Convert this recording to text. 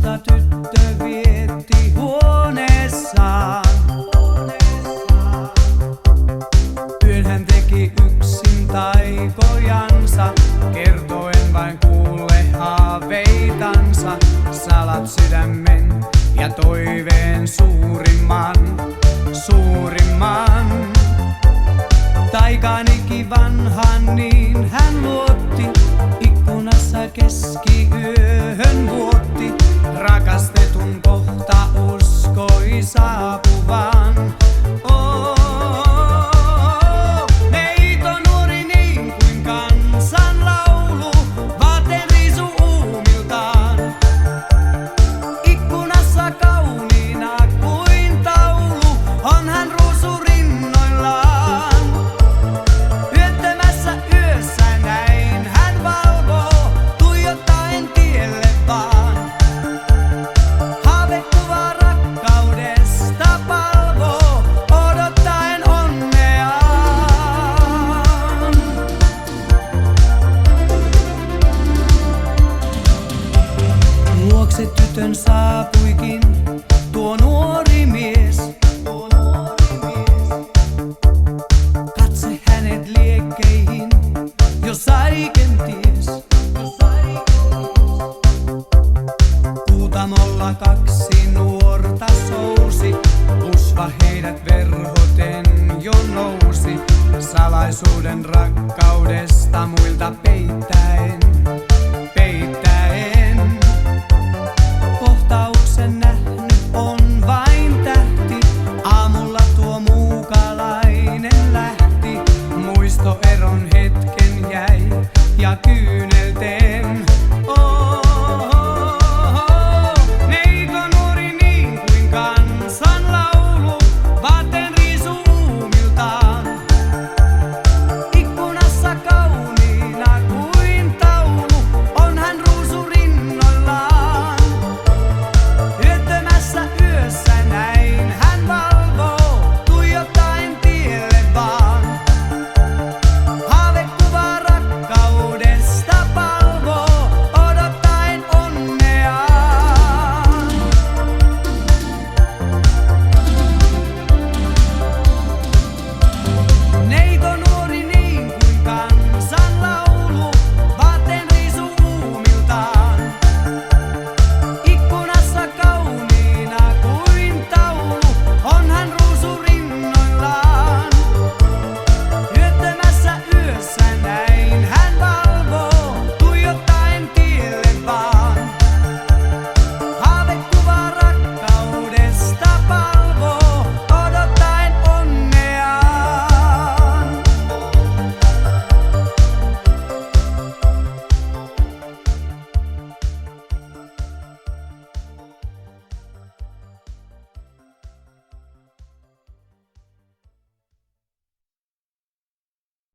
musta tyttö vietti huoneessaan. Yön hän teki yksin taikojansa, kertoen vain kuulle haaveitansa. Salat sydämen ja toiveen suurimman. Taikaanikin vanhan niin hän luotti, ikkunassa keskiyöhön vuotti. Rakastetun kohta uskoi saapuvan. Neito nuori niin kuin kansan laulu, vaateen riisu uumiltaan. Ikkunassa kauniina kuin taulu, on hän ruusu rinnoillaan. Yöttömässä yössä näin hän valvoo, tuijottaen tielle vaan. Haavekuva rakkaudesta palvoo, odottaen onneaan. Luokse tytön saapuikin tuo nuori mies. Katse hänet liekkeihin jo sai kenties. Kuutamolla kaksi nuorta sousi, usva heidät verhoten jo nousi. Salaisuuden rakkaudesta muilta peittäen.